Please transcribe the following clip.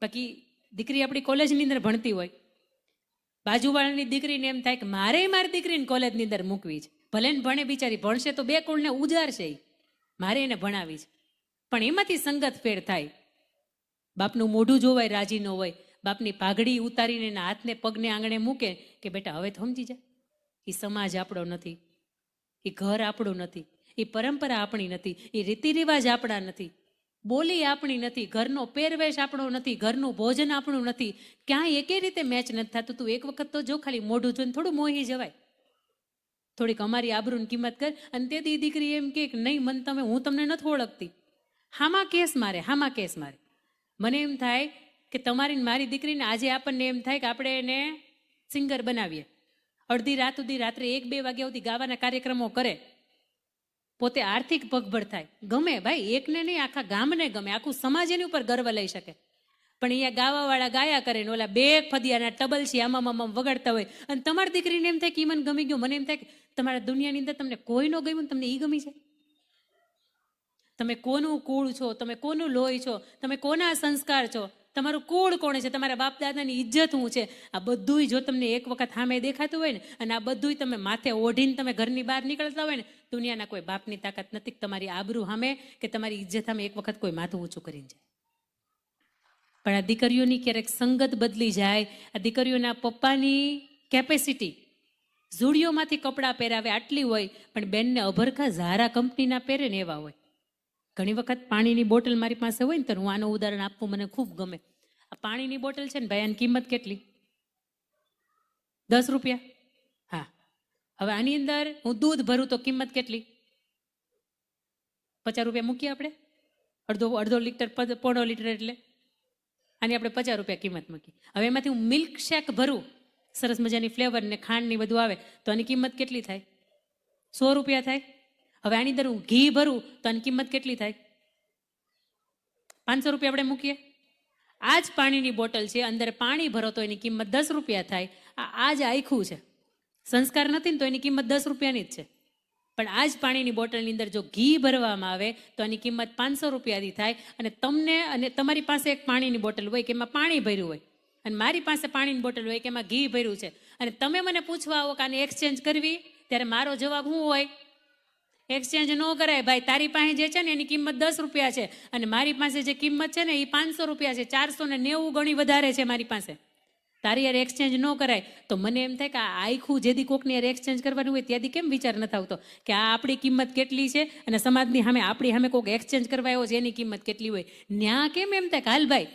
બાકી દીકરી આપણી કોલેજની અંદર ભણતી હોય, બાજુવાળાની દીકરીને એમ થાય કે મારે મારી દીકરીને કોલેજની અંદર મૂકવી છે, ભલે ને ભણે બિચારી, ભણશે તો બે કુળને ઉજારશે, મારે એને ભણાવી છે. પણ એમાંથી સંગત ફેર થાય. બાપનું મોઢું જોવાય રાજી ન હોય, બાપની પાઘડી ઉતારીને એના હાથને પગને આંગણે મૂકે કે બેટા હવે તો સમજી જા, એ સમાજ આપણો નથી, એ ઘર આપણું નથી, એ પરંપરા આપણી નથી, એ રીતિ રિવાજ આપણા નથી, બોલી આપણી નથી, ઘરનો પહેરવેશ આપણો નથી, ઘરનું ભોજન આપણું નથી, ક્યાંય એકે રીતે મેચ નથી થતું. તું એક વખત તો જો ખાલી મોઢું જોઈને થોડું મોહી જવાય, થોડીક અમારી આબરૂની કિંમત કર. અને તેથી દીકરી એમ કે નહીં મને તમે, હું તમને નથી ઓળખતી, હામાં કેસ મારે, હામાં કેસ મારે. મને એમ થાય કે તમારી મારી દીકરીને આજે આપણને એમ થાય કે આપણે એને સિંગર બનાવીએ, અડધી રાત સુધી, રાત્રે 1-2 વાગ્યા સુધી ગાવાના કાર્યક્રમો કરે, પોતે આર્થિક પગભર થાય. ગમે ભાઈ, એકને નહીં આખા ગામને ગમે, આખું સમાજ એની ઉપર ગર્વ લઈ શકે. પણ અહીંયા ગાવાવાળા ગાયા કરે ને ઓલા બે ફદિયાના ટબલ છે આમાં વગાડતા હોય, અને તમારી દીકરીને એમ થાય કે મને ગમી ગયું. મને એમ થાય કે તમારા દુનિયાની અંદર તમને કોઈ ન ગમ્યું, તમને એ ગમી છે. તમે કોનું કુળ છો, તમે કોનું લોહી છો, તમે કોના સંસ્કાર છો, તમારું કુળ કોણ છે, તમારા બાપ દાદાની ઇજ્જત શું છે, આ બધુંય જો તમને એક વખત સામે દેખાતું હોય ને, અને આ બધુંય તમે માથે ઓઢીને તમે ઘરની બહાર નીકળતા હોય ને, દુનિયાના કોઈ બાપની તાકાત નથી તમારી આબરૂ સામે કે તમારી ઇજ્જત સામે એક વખત કોઈ માથું ઊંચું કરીને જાય. પણ આ દીકરીઓની ક્યારેક સંગત બદલી જાય, આ દીકરીઓના પપ્પાની કેપેસિટી ઝૂડિયોમાંથી કપડાં પહેરાવે આટલી હોય, પણ બેનને અભરખા ઝારા કંપનીના પહેરે ને એવા હોય. ઘણી વખત પાણીની બોટલ મારી પાસે હોય ને, તો હું આનું ઉદાહરણ આપવું મને ખૂબ ગમે. આ પાણીની બોટલ છે ને ભાઈ, આની કિંમત કેટલી? 10 રૂપિયા. હા, હવે આની અંદર હું દૂધ ભરું તો કિંમત કેટલી? 50 રૂપિયા મૂકીએ આપણે, અડધો લીટર, 1.5 લીટર, એટલે આની આપણે 50 રૂપિયા કિંમત મૂકી. હવે એમાંથી હું મિલ્ક શેક ભરું, સરસ મજાની ફ્લેવર ને ખાંડ ની બધું આવે, તો આની કિંમત કેટલી થાય? 100 રૂપિયા થાય. હવે આની અંદર હું ઘી ભરું તો આની કિંમત કેટલી થાય? 500 રૂપિયા આપણે મૂકીએ. આ જ પાણીની બોટલ છે, અંદર પાણી ભરો તો એની કિંમત 10 રૂપિયા થાય. આ જ આખું છે, સંસ્કાર નથી ને તો એની કિંમત 10 રૂપિયાની જ છે. પણ આ જ પાણીની બોટલની અંદર જો ઘી ભરવામાં આવે તો આની કિંમત 500 રૂપિયાની થાય. અને તમને અને તમારી પાસે એક પાણીની બોટલ હોય કે એમાં પાણી ભર્યું હોય, અને મારી પાસે પાણીની બોટલ હોય કે એમાં ઘી ભર્યું છે, અને તમે મને પૂછવા આવો કે આને એક્સચેન્જ કરવી, ત્યારે મારો જવાબ શું હોય? એક્સચેન્જ ન કરાય ભાઈ. તારી પાસે જે છે ને એની કિંમત 10 રૂપિયા છે, અને મારી પાસે જે કિંમત છે ને એ 500 રૂપિયા છે, 490 ગણી વધારે છે મારી પાસે. તારી યાર એક્સચેન્જ ન કરાય. તો મને એમ થાય કે આ આખું જેદી કોકની યાર એક્સચેન્જ કરવાનું હોય ત્યાંથી કેમ વિચાર નથી આવતો કે આ આપણી કિંમત કેટલી છે, અને સમાજની સામે આપણી સામે કોઈક એક્સચેન્જ કરવા આવ્યો છે એની કિંમત કેટલી હોય. ન્યા કેમ એમ થાય કે હાલ ભાઈ